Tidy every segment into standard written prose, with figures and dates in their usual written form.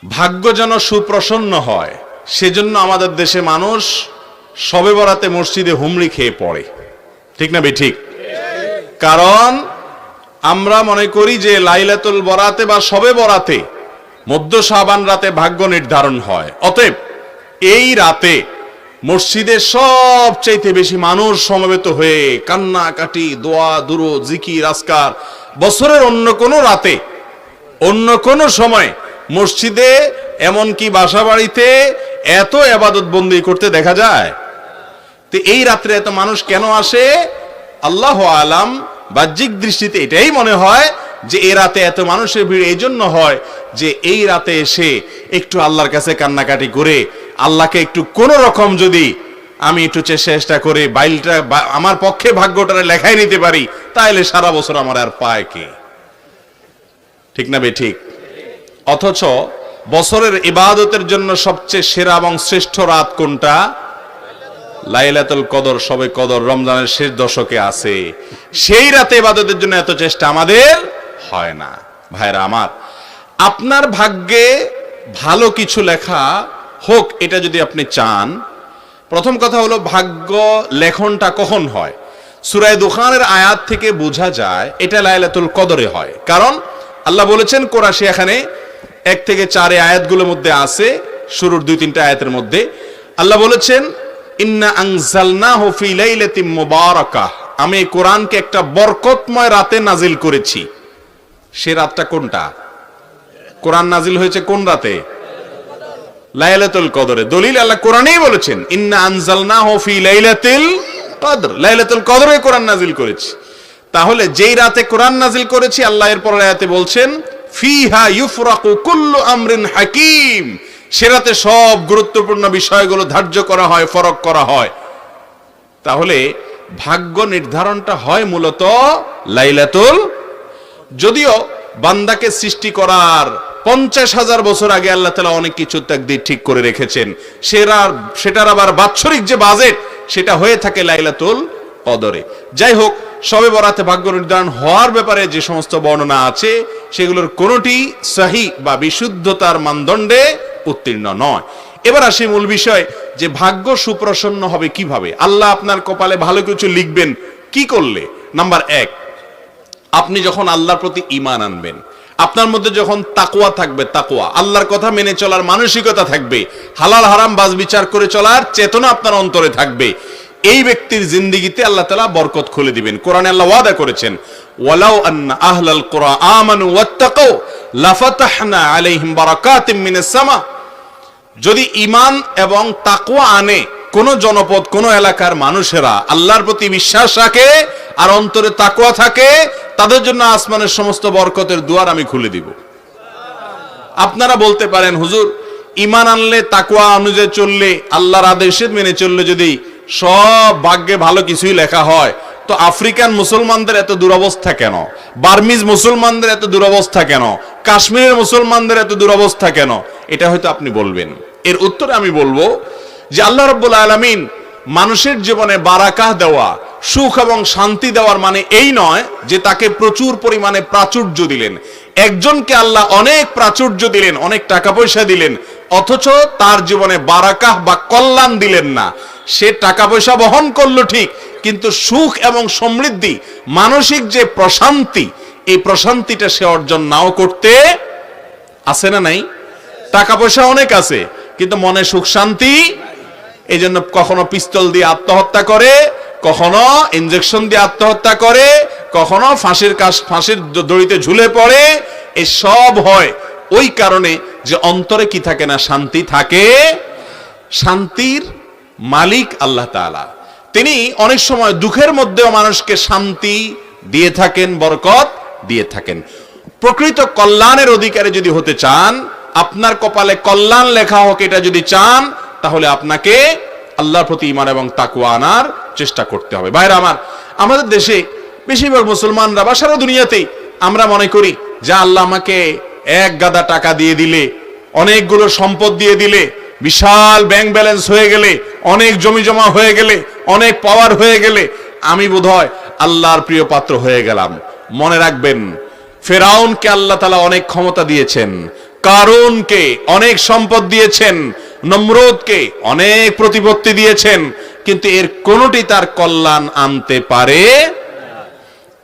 ভাগ্য যেন সুপ্রসন্ন হয় সেজন্য আমাদের দেশে মানুষ শবে বরাতে মসজিদে হুমড়ি খেয়ে পড়ে, ঠিক না বেঠিক? কারণ আমরা মনে করি যে লাইলাতুল বরাতে বা শবে বরাতে মধ্য শাবান রাতে ভাগ্য নির্ধারণ হয়। অতএব এই রাতে মসজিদে সবচাইতে বেশি মানুষ সমবেত হয়ে কান্নাকাটি, দোয়া দুরূদ, জিকির আজকার বছরের অন্য কোনো রাতে অন্য কোনো সময় মসজিদে এমনকি বাসা বাড়িতে এত ইবাদত বন্দি করতে দেখা যায়। তো এই রাত্রে এত মানুষ কেন আসে? আল্লাহু আলাম, বাহ্যিক দৃষ্টিতে এটাই মনে হয় যে এই রাতে এত মানুষের ভিড় এই জন্য হয় যে এই রাতে এসে একটু আল্লাহর কাছে কান্নাকাটি করে আল্লাহকে একটু কোন রকম যদি আমি একটু চেষ্টা করে বাইলটা আমার পক্ষে ভাগ্যটা লেখাই নিতে পারি, তাহলে সারা বছর আমার আর পায় কে, ঠিক না বেঠিক? অথচ বছরের ইবাদতের জন্য সবচেয়ে সেরা এবং শ্রেষ্ঠ রাত কোনটা? লাইলাতুল কদর, শবে কদর রমজানের শেষ দশকে আছে। সেই রাতে ইবাদতের জন্য এত চেষ্টা আমাদের হয় না। ভাইরা আমার, আপনার ভাগ্যে ভালো কিছু লেখা হোক এটা যদি আপনি চান, প্রথম কথা হলো ভাগ্য লেখনটা কখন হয়? সূরা দুখানের আয়াত থেকে বোঝা যায় এটা লাইলাতুল কদরে হয়। কারণ আল্লাহ বলেছেন, কোরআশে এখানে 1 থেকে 4 আয়াতগুলোর মধ্যে আছে, শুরুর 2-3টা আয়াতের মধ্যে আল্লাহ বলেছেন, ইন্না আনজালনাহু ফি লাইলাতিন মুবারাকাহ, আমি কোরআনকে একটা বরকতময় রাতে নাজিল করেছি। সে রাতটা কোনটা? কোরআন নাজিল হয়েছে কোন রাতে? লাইলাতুল কদরে। দলিল আল্লাহ কোরআনেই বলেছেন, ইন্না আনজালনাহু ফি লাইলাতিল কদর, লাইলাতুল কদরে কোরআন নাজিল করেছি। তাহলে যেই রাতে কোরআন নাজিল করেছি, আল্লাহ এর পরের আয়াতে বলছেন, ফিহা ইউফরাকু কুল্লু আমরিন হাকিম, সে রাতে সব গুরুত্বপূর্ণ বিষয়গুলো ধার্য করা হয়, ফরক করা হয়। তাহলে ভাগ্য নির্ধারণটা হয় মূলত লাইলাতুল, যদিও বান্দাকে সৃষ্টি করার 50,000 বছর আগে আল্লাহ তাআলা অনেক কিছু তাকদীর ঠিক করে রেখেছেন। সেটার আবার বাৎসরিক যে বাজেট সেটা হয়ে থাকে লাইলাতুল কদরে। যাই হোক, শবে বরাতে ভাগ্য নির্ধারণ হওয়ার ব্যাপারে যে সমস্ত বর্ণনা আছে সেগুলোর কোনোটি সহি বা বিশুদ্ধতার মানদণ্ডে উত্তীর্ণ নয়। এবার আসি মূল বিষয়, যে ভাগ্য সুপ্রসন্ন হবে কিভাবে? আল্লাহ আপনার কপালে ভালো কিছু লিখবেন কি করলে? নাম্বার 1, আপনি যখন আল্লাহর প্রতি ঈমান আনবেন, আপনার মধ্যে যখন তাকওয়া থাকবে, তাকওয়া আল্লাহর কথা মেনে চলার মানসিকতা থাকবে, হালাল হারাম বাজ বিচার করে চলার চেতনা আপনার অন্তরে থাকবে, এই ব্যক্তির জিন্দেগিতে আল্লাহ তাআলা বরকত খুলে দিবেন। কোরআনে আল্লাহ ওয়াদা করেছেন, ওয়ালাউ আন্না আহলাল কুরআ আমানু ওয়াত্তাকাউ লাফাতাহনা আলাইহিম বারাকাতিম মিনাস সামা, যদি ঈমান এবং তাকওয়া আনে কোন জনপদ, কোন এলাকার মানুষেরা আল্লাহর প্রতি বিশ্বাস রাখে আর অন্তরে তাকওয়া থাকে, তাদের জন্য আসমানের সমস্ত বরকতের দুয়ার আমি খুলে দিব। আপনারা বলতে পারেন, হুজুর ঈমান আনলে, তাকওয়া অনুযায়ী চললে, আল্লাহর আদেশ মেনে চললে যদি সব ভাগ্যে ভালো কিছুই লেখা হয়, তো আফ্রিকান মুসলমানদের এত দুরবস্থা কেন? বার্মিজ মুসলমানদের এত দুরবস্থা কেন? কাশ্মীরের মুসলমানদের এত দুরবস্থা কেন? এটা হয়তো আপনি বলবেন। এর উত্তরে আমি বলবো যে আল্লাহ রাব্বুল আলামিন মানুষের জীবনে বারাকাহ দেওয়া, সুখ এবং শান্তি দেওয়ার মানে এই নয় যে তাকে প্রচুর পরিমাণে প্রাচুর্য দিলেন। একজনকে আল্লাহ অনেক প্রাচুর্য দিলেন, অনেক টাকা পয়সা দিলেন, অথচ তার জীবনে বারাকাহ বা কল্যাণ দিলেন না। সে টাকা পয়সা বহন করলো ঠিক, কিন্তু সুখ এবং সমৃদ্ধি, মানসিক যে প্রশান্তি, এই প্রশান্তিটা সে অর্জন নাও করতে আছে না নাই? টাকা পয়সা অনেক আছে কিন্তু মনে সুখ শান্তি, এই জন্য কখনো পিস্তল দিয়ে আত্মহত্যা করে, কখনো ইনজেকশন দিয়ে আত্মহত্যা করে, কখনো ফাঁসির দড়িতে ঝুলে পড়ে। এই সব হয় ওই কারণে যে অন্তরে কি থাকে না? শান্তি থাকে। শান্তির মালিক আল্লাহ তাআলা, তিনি অনেক সময় দুঃখের মধ্যেও মানুষকে শান্তি দিয়ে থাকেন, বরকত দিয়ে থাকেন। প্রকৃত কল্যাণের অধিকারী যদি হতে চান, আপনার কপালে কল্যাণ লেখা হোক এটা যদি চান, তাহলে আপনাকে আল্লাহর প্রতি ঈমান এবং তাকওয়া আনার চেষ্টা করতে হবে। ভাইরা আমার, আমাদের দেশে বেশিরভাগ মুসলমানরা বা সারা দুনিয়াতেই আমরা মনে করি যে আল্লাহ আমাকে এক গাদা টাকা দিয়ে দিলে, অনেকগুলো সম্পদ দিয়ে দিলে, বিশাল ব্যাংক ব্যালেন্স হয়ে গেলে, অনেক জমি জমা হয়ে গেলে, অনেক পাওয়ার হয়ে গেলে আমি বোধহয় আল্লাহর প্রিয় পাত্র হয়ে গেলাম। মনে রাখবেন, ফেরাউনকে আল্লাহ তাআলা অনেক ক্ষমতা দিয়েছেন, কারুনকে অনেক সম্পদ দিয়েছেন, নমরুদকে অনেক প্রতিপত্তি দিয়েছেন, কিন্তু এর কোনোটি তার কল্যাণ আনতে পারে।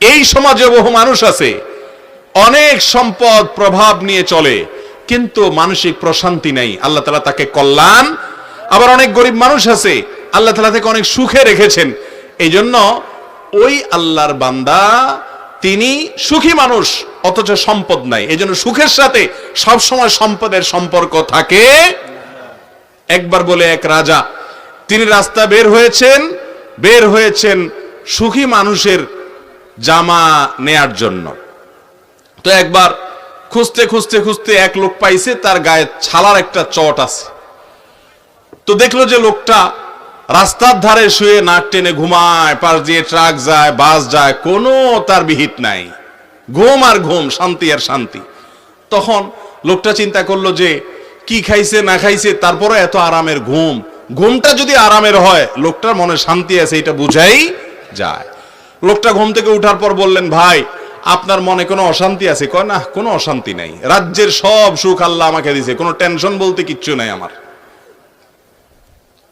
এই সমাজে বহু মানুষ আছে অনেক সম্পদ প্রভাব নিয়ে চলে, কিন্তু মানসিক প্রশান্তি নাই, আল্লাহ তাআলা তাকে কল্যাণ। আবার অনেক গরিব মানুষ আছে আল্লাহ তাআলা তাকে অনেক সুখে রেখেছেন, এই জন্য ওই আল্লাহর বান্দা তিনি সুখী মানুষ অথচ সম্পদ নাই, এই জন্য সুখের সাথে সবসময় সম্পদের সম্পর্ক থাকে। একবার বলে এক রাজা, তিনি রাস্তা বের হয়েছেন সুখী মানুষের জামা নেয়ার জন্য। তো একবার খুঁজতে খুঁজতে খুঁজতে এক লোক পাইছে, তার গায়ে ছালার একটা চট আছে। তো দেখলো যে লোকটা রাস্তার ধারে শুয়ে নাক টেনে ঘুমায়, পাশ দিয়ে ট্রাক যায়, বাস যায়, কোনো তার বিহিত নাই, ঘুম আর ঘুম, শান্তি আর শান্তি। তখন লোকটা চিন্তা করলো যে কি খাইছে না খাইছে, তারপরে এত আরামের ঘুম, ঘুমটা যদি আরামের হয় লোকটার মনে শান্তি আছে, এটা বুঝাই যায়। লোকটা ঘুম থেকে উঠার পর বললেন, ভাই আপনার মনে কোনো অশান্তি আছে? কয় না, কোনো অশান্তি নাই, রাজ্যের সব সুখ আল্লাহ আমাকে দিয়েছে, কোনো টেনশন বলতে কিচ্ছু নাই আমার।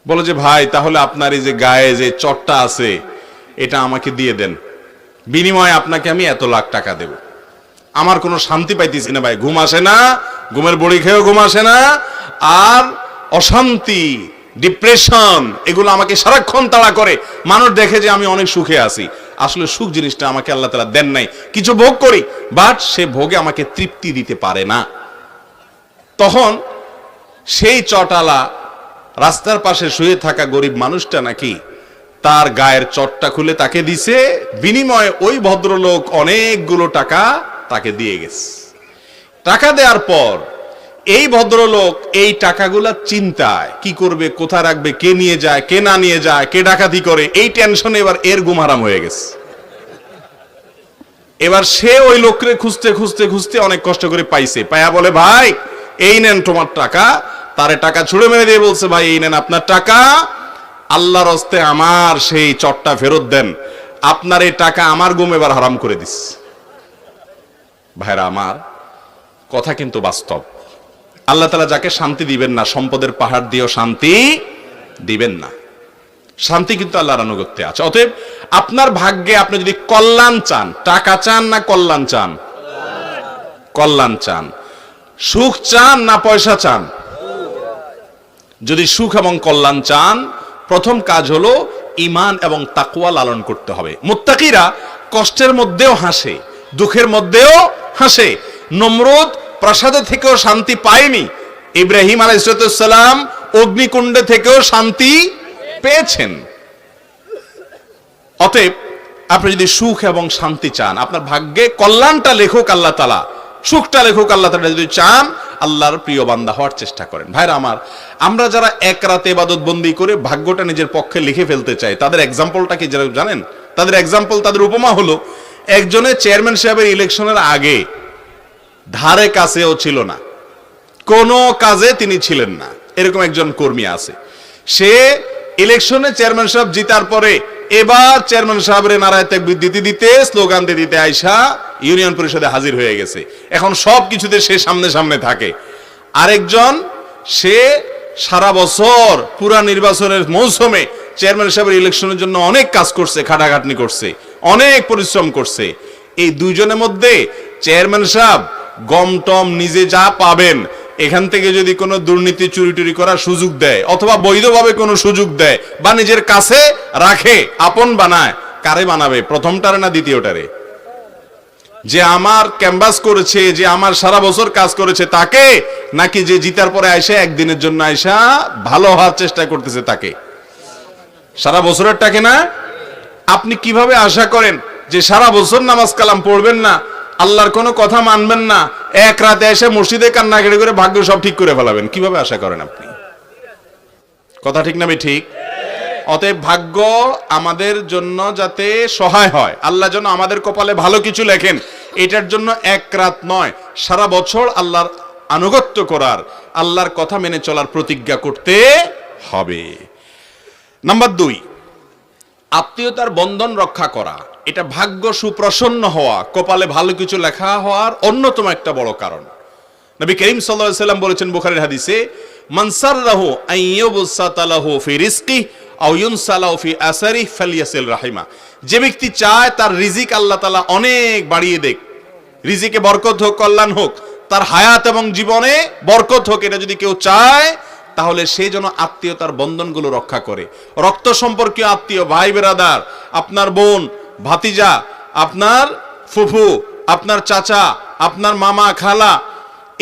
বলে যে ভাই তাহলে আপনার এই যে গায়ে যে চটটা আছে এটা আমাকে দিয়ে দেন, বিনিময়ে আপনাকে আমি এত লাখ টাকা দেব। আমার কোনো শান্তি পাইতেছি না ভাই, ঘুম আসে না, ঘুমের বড়ি খেয়েও ঘুম আসে না, আর অশান্তি, ডিপ্রেশন এগুলো আমাকে সারাক্ষণ তাড়া করে। মানুষ দেখে যে আমি অনেক সুখে আছি, আসলে সুখ জিনিসটা আমাকে আল্লাহ তাআলা দেন নাই, কিছু ভোগ করি, বাট সে ভোগে আমাকে তৃপ্তি দিতে পারে না। তখন সেই চটালা রাস্তার পাশে শুয়ে থাকা গরিব মানুষটা নাকি তার গায়ের চটটা খুলে তাকে দিছে, বিনিময়ে ওই ভদ্রলোক অনেকগুলো টাকা তাকে দিয়ে গেছে। টাকা দেওয়ার পর এই ভদ্রলোক এই টাকাগুলা চিন্তায়, কি করবে, কোথায় রাখবে, কে নিয়ে যায়, কে না নিয়ে যায়, কে ডাকাতি করে, এই টেনশনে এবার এর ঘুম হারাম হয়ে গেছে। এবার সে ওই লোককে খুঁজতে খুঁজতে খুঁজতে অনেক কষ্ট করে পাইছে, পায়া বলে ভাই এই নেন তোমার টাকা। তারে টাকা ছুড়ে মেরে দিয়ে বলছে, ভাই এই নেন আপনার টাকা, আল্লাহর হস্তে আমার সেই চটটা ফেরত দেন, আপনার এই টাকা আমার ঘুম এবার হারাম করে দিস। ভাইরা আমার, কথা কিন্তু বাস্তব। আল্লাহ তাআলা যাকে শান্তি দিবেন না, সম্পদের পাহাড় দিয়েও শান্তি দিবেন না। শান্তি কিন্তু আল্লাহর আনুগত্যে আছে। অতএব আপনার ভাগ্যে আপনি যদি কল্যাণ চান, টাকা চান না কল্যাণ চান? কল্যাণ চান। সুখ চান না পয়সা চান? যদি সুখ এবং কল্যাণ চান, প্রথম কাজ হলো ঈমান এবং তাকওয়া লালন করতে হবে। মুত্তাকিরা কষ্টের মধ্যেও হাসে, দুঃখের মধ্যেও হাসে। নমরুদ প্রাসাদে থেকেও শান্তি পায়নি, ইব্রাহিম আলাইহিস সালাম অগ্নিকুণ্ডে থেকেও শান্তি পেয়েছেন। অতএব আপনি যদি সুখ এবং শান্তি চান, আপনার ভাগ্যে কল্যাণটা লেখক আল্লাহ তাআলা, সুখটা লেখক আল্লাহ তাআলা, যদি চান আল্লাহর প্রিয় বান্দা হওয়ার চেষ্টা করেন। ভাইরা আমার, আমরা যারা এক রাতে ইবাদত বন্দি করে ভাগ্যটা নিজের পক্ষে লিখে ফেলতে চাই, তাদের এক্সাম্পলটা কি যারা জানেন? তাদের এক্সাম্পল, তাদের উপমা হলো, একজনের চেয়ারম্যান সাহেবের ইলেকশনের আগে ধারে কাছেও ছিল না, কোনো কাজে তিনি ছিলেন না, এরকম একজন কর্মী আছে। সে ইলেকশনে চেয়ারম্যান সাহেব জিতার পরে এবার চেয়ারম্যান সাহেবের নারায়ে তাকবীর দিতে দিতে, স্লোগান দিতে দিতে আয়সা ইউনিয়ন পরিষদে হাজির হয়ে গেছে। এখন সব কিছুতে সে সামনে সামনে থাকে। আরেকজন, সে সারা বছর পুরা নির্বাচনের মৌসুমে চেয়ারম্যান সাহেবের ইলেকশনের জন্য অনেক কাজ করছে, খাটাখাটনি করছে, অনেক পরিশ্রম করছে। এই দুইজনের মধ্যে চেয়ারম্যান সাহেব গম টম নিজে যা পাবেন, এখান থেকে যদি কোনো দুর্নীতি চুরি টুরি করার সুযোগ দেয়, অথবা বৈধভাবে কোনো সুযোগ দেয় বা নিজের কাছে রাখে, আপন বানায়, কারে বানাবে? প্রথমটারে না দ্বিতীয়টারে? যে আমার ক্যানভাস করেছে, যে আমার সারা বছর কাজ করেছে তাকে, নাকি যে জিতার পরে আয়সা একদিনের জন্য আয়সা ভালো হওয়ার চেষ্টা করতেছে তাকে? সারা বছরেরটাকে না? আপনি কিভাবে আশা করেন যে সারা বছর নামাজ কালাম পড়বেন না, আল্লাহর কোনো কথা মানবেন না, এক রাতে এসে মসজিদে কান্নাকাটি করে ভাগ্য সব ঠিক করে ফেলাবেন? কিভাবে আশা করেন আপনি? কথা ঠিক না ঠিক? অতএব ভাগ্য আমাদের জন্য যাতে সহায় হয়, আল্লাহ যেন আমাদের কপালে ভালো কিছু লেখেন, এটার জন্য এক রাত নয়, সারা বছর আল্লাহর আনুগত্য করার, আল্লাহর কথা মেনে চলার প্রতিজ্ঞা করতে হবে। নাম্বার 2, আত্মীয়তার বন্ধন রক্ষা করা। এটা ভাগ্য সুপ্রসন্ন হওয়া, কপালে ভালো কিছু লেখা হওয়ার অন্যতম একটা বড় কারণ। নবী করিম সাল্লাল্লাহু আলাইহি ওয়াসাল্লাম বলেছেন বুখারীর হাদিসে, মান সাররাহু আন ইউবসাতা লাহু ফি রিজকি আও ইউনসালাহু ফি আসারি ফালিয়াসিল রাহিমা। যে ব্যক্তি চায় তার রিজিক আল্লাহ তাআলা অনেক বাড়িয়ে দেখ, রিজিকে বরকত হোক, কল্যাণ হোক, তার হায়াত এবং জীবনে বরকত হোক, এটা যদি কেউ চায় তাহলে সে যেন আত্মীয়তার বন্ধনগুলো রক্ষা করে। রক্ত সম্পর্কীয় আত্মীয়, ভাই বেরাদার, আপনার বোন, ভাতিজা, আপনার ফুফু, আপনার চাচা, আপনার মামা, খালা,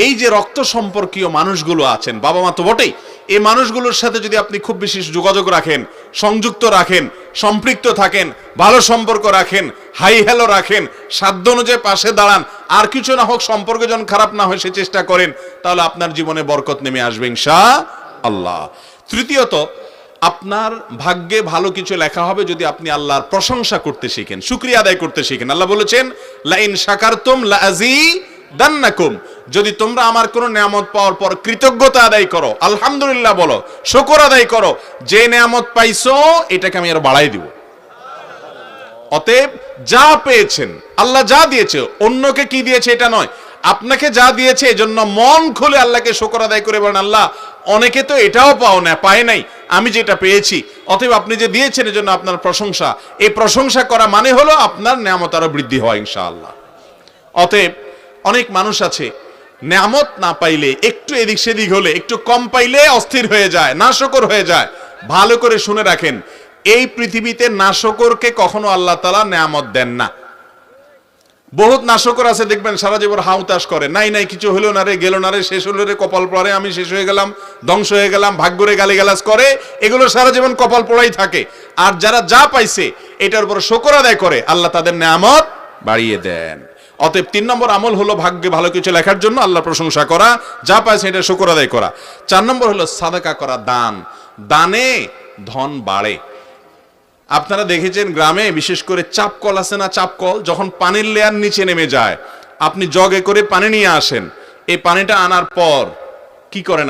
এই যে রক্ত সম্পর্কীয় মানুষগুলো আছেন, বাবা মা তো বটেই, এই মানুষগুলোর সাথে যদি আপনি খুব বেশি যোগাযোগ রাখেন, সংযুক্ত রাখেন, সম্পৃক্ত থাকেন, ভালো সম্পর্ক রাখেন, হাই হ্যালো রাখেন, সাধ্য অনুযায়ী পাশে দাঁড়ান, আর কিছু না হোক সম্পর্ক যেন খারাপ না হয় সে চেষ্টা করেন, তাহলে আপনার জীবনে বরকত নেমে আসবে ইনশাআল্লাহ। তৃতীয়ত, আপনার ভাগ্যে ভালো কিছু লেখা হবে যদি আপনি আল্লাহর প্রশংসা করতে শিখেন, শুকরিয়া আদায় করতে শিখেন। আল্লাহ বলেছেন, লা ইন শাকারতুম লা আযীদান্নাকুম, যদি তোমরা আমার কোন নিয়ামত পাওয়ার পর কৃতজ্ঞতা আদায় করো, আলহামদুলিল্লাহ বলো, শুকর আদায় করো, যে নিয়ামত পাইছো এটাকে আমি আরো বাড়াই দিব। অতএব যা পেয়েছেন, আল্লাহ যা দিয়েছে, অন্যকে কি দিয়েছে এটা নয়, আপনাকে যা দিয়েছে এজন্য মন খুলে আল্লাহকে শুকর আদায় করে বলেন, আল্লাহ অনেকে তো এটাও পায় নাই, আমি যেটা পেয়েছি, অতএব আপনি যে দিয়েছেন এজন্য আপনার প্রশংসা। এই প্রশংসা করা মানে হলো আপনার নিয়ামত আরো বৃদ্ধি হয় ইনশাআল্লাহ। অতএব অনেক মানুষ আছে নিয়ামত না পাইলে, একটু এদিক সেদিক হলে, একটু কম পাইলে অস্থির হয়ে যায়, নাশকর হয়ে যায়। ভালো করে শুনে রাখেন, এই পৃথিবীতে নাশকরকে কখনো আল্লাহ তাআলা নিয়ামত দেন না। বহুত নাশকর আছে দেখবেন সারা জীবন হাউতাস করে, নাই নাই কিছু হলো না রে, গেল না রে, শেষ হলো রে, কপাল পড়ে, আমি শেষ হয়ে গেলাম, ধ্বংস হয়ে গেলাম, ভাগ্যরে গালিগালাজ করে, এগুলো সারা জীবন কপাল পড়াই থাকে। আর যারা যা পাইছে এটার উপর শুকর আদায় করে, আল্লাহ তাদের নিয়ামত বাড়িয়ে দেন। অতএব 3 নম্বর আমল হলো ভাগ্যে ভালো কিছু লেখার জন্য আল্লাহর প্রশংসা করা, যা পাইছে এটা শুকর আদায় করা। 4 নম্বর হলো সাদাকা করা, দান। দানে ধন বাড়ে। আপনারা দেখেছেন গ্রামে বিশেষ করে চাপকল আছে না, চাপকল যখন পানির লেয়ার নিচে নেমে যায়, আপনি জগে করে পানি নিয়ে আসেন, এই পানিটা আনার পর কি করেন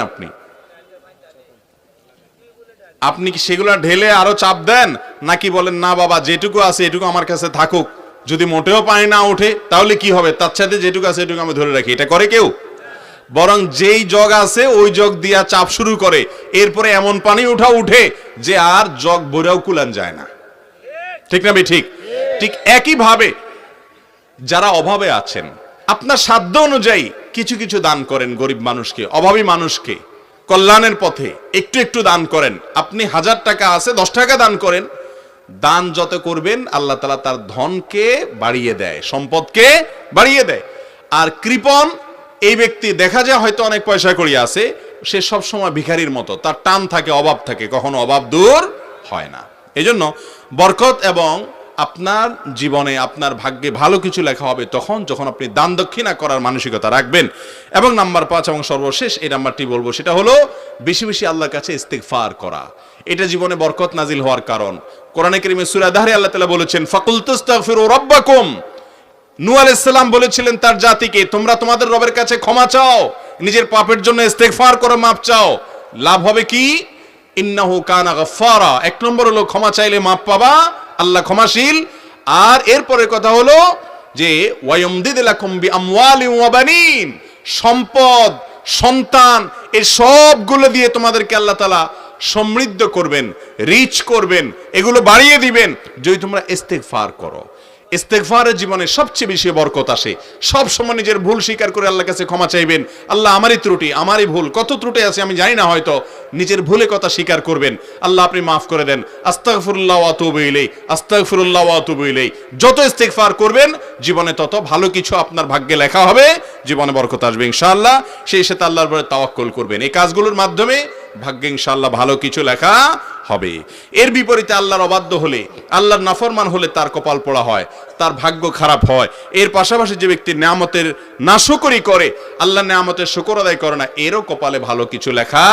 আপনি কি সেগুলা ঢেলে আরো চাপ দেন, নাকি বলেন না বাবা যেটুকু আছে এটুকু আমার কাছে থাকুক, যদি মোটেও পানি না ওঠে তাহলে কি হবে, তার সাথে যেটুকু আছে এটুকু আমি ধরে রাখি? এটা করে কেউ? বরং যেই জগ আছে ওই জগ দিয়া চাপ শুরু করে, এরপরে এমন পানি উঠে যে আর জগ ভরেও কুলান যায় না। ঠিক না ভাই? ঠিক ঠিক একই ভাবে যারা অভাবে আছেন, আপনার সাধ্য অনুযায়ী কিছু কিছু দান করেন, গরিব মানুষকে, অভাবী মানুষকে কল্যাণের পথে একটু একটু দান করেন। আপনি 1000 টাকা আছে, 10 টাকা দান করেন। দান যত করবেন আল্লাহ তাআলা তার ধনকে বাড়িয়ে দেয়, সম্পদকে বাড়িয়ে দেয়। আর কৃপণ এই ব্যক্তি দেখা যায় হয়তো অনেক পয়সা করি আছে, সে সব সময় ভিখারির মতো, তার টান থাকে, অভাব থাকে, কখনো অভাব দূর হয় না। এজন্য বরকত এবং আপনার জীবনে আপনার ভাগ্যে ভালো কিছু লেখা হবে তখন যখন আপনি দান দক্ষিণা করার মানসিকতা রাখবেন। এবং নাম্বার 5 এবং সর্বশেষ এই নাম্বারটি বলবো, সেটা হলো বেশি বেশি আল্লাহর কাছে ইস্তিগফার করা। এটা জীবনে বরকত নাজিল হওয়ার কারণ। কোরআনে কারীমে সূরা দাহরে আল্লাহ তাআলা বলেছেন, ফাকুল তাস্তাগফিরু রাব্বাকুম। নূহ আলাইহিস সালাম বলেছিলেন তার জাতিকে, তোমরা তোমাদের রবের কাছে ক্ষমা চাও, নিজের পাপের জন্য ইস্তিগফার করো, মাপ চাও। লাভ হবে কি? ইন্নাহু কানা গাফফারা। 1 নম্বর হলো ক্ষমা চাইলে মাপ পাবা, আল্লাহ ক্ষমাশীল। আর এরপরের কথা হলো যে ওয়ায়ুমদিদ লাকুম বিআমওয়ালিন ওয়া বানিন, সম্পদ, সন্তান, এই সবগুলো দিয়ে তোমাদেরকে আল্লাহ তাআলা সমৃদ্ধ করবেন, রিচ করবেন, এগুলো বাড়িয়ে দিবেন যদি তোমরা ইস্তিগফার করো। ইস্তিগফারের জীবনে সবচেয়ে বেশি বরকত আসে। সব সময় নিজের ভুল স্বীকার করে আল্লাহর কাছে ক্ষমা চাইবেন, আল্লাহ আমারই ত্রুটি, আমারই ভুল, কত ত্রুটি আছে আমি জানি না, হয়তো নিজের ভুলে কথা স্বীকার করবেন, আল্লাহ আপনি মাফ করে দেন, আস্তাগফিরুল্লাহ ওয়া আতুবু ইলাইহি, আস্তাগফিরুল্লাহ ওয়া আতুবু ইলাইহি। যত ইস্তিগফার করবেন জীবনে তত ভালো কিছু আপনার ভাগ্যে লেখা হবে, জীবনে বরকত আসবে ইনশাআল্লাহ। সেই সাথে আল্লাহর উপরে তাওয়াক্কুল করবেন, এই কাজগুলোর মাধ্যমে ভাগ্যে ইনশাআল্লাহ ভালো কিছু লেখা হবে। এর বিপরীতে আল্লাহর অবাধ্য হলে, আল্লাহর নাফরমান হলে তার কপাল পোড়া হয়, তার ভাগ্য খারাপ হয়। এর পাশাপাশি যে ব্যক্তি নিয়ামতের নাশকরি করে, আল্লাহর নিয়ামতের শুকর আদায় করে না, এরও কপালে ভালো কিছু লেখা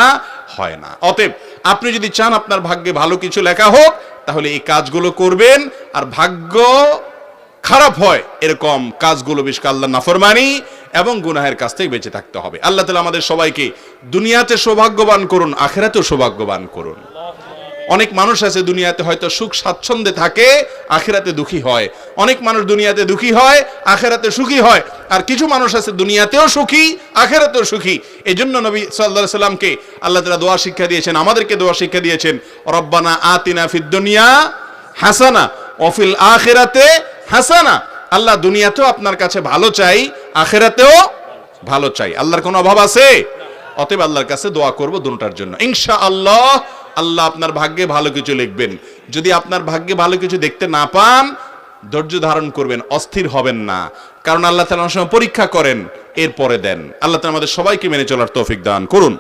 হয় না। অতএব আপনি যদি চান আপনার ভাগ্যে ভালো কিছু লেখা হোক, তাহলে এই কাজগুলো করবেন। আর ভাগ্য খারাপ হয় এরকম কাজগুলো বেশ আল্লাহর নাফরমানি এবং গুনাহের কাছ থেকে বেঁচে থাকতে হবে। আল্লাহ তাআলা আমাদের সবাইকে দুনিয়াতে সৌভাগ্যবান করুন, আখিরাতেও সৌভাগ্যবান করুন। অনেক মানুষ আছে দুনিয়াতে হয়তো সুখ স্বাচ্ছন্দ্যে থাকে, আখিরাতে দুঃখী হয়। অনেক মানুষ দুনিয়াতে দুঃখী হয়, আখিরাতে সুখী হয়। আর কিছু মানুষ আছে দুনিয়াতেও সুখী, আখিরাতেও সুখী। এই জন্য নবী সাল্লাল্লাহু আলাইহি সাল্লামকে আল্লাহ তাআলা দোয়া শিক্ষা দিয়েছেন, আমাদেরকে দোয়া শিক্ষা দিয়েছেন, রব্বানা আতিনা ফিদ দুনিয়া হাসানা ওয়া ফিল আখিরাতে হাসানা। আল্লাহ দুনিয়াতেও আপনার কাছে ভালো চাই, আখিরাতেও ভালো চাই। আল্লাহর কোনো অভাব আছে? অতএব আল্লাহর কাছে দোয়া করব দুটোটার জন্য। ইনশাআল্লাহ আল্লাহ আপনার ভাগ্যে ভালো কিছু লিখবেন। যদি আপনার ভাগ্যে ভালো কিছু দেখতে না পান, ধৈর্য ধারণ করবেন, অস্থির হবেন না। কারণ আল্লাহ তাআলা অনেক সময় পরীক্ষা করেন, এরপরে দেন। আল্লাহ তাআলা আমাদের সবাইকে মেনে চলার তৌফিক দান করুন।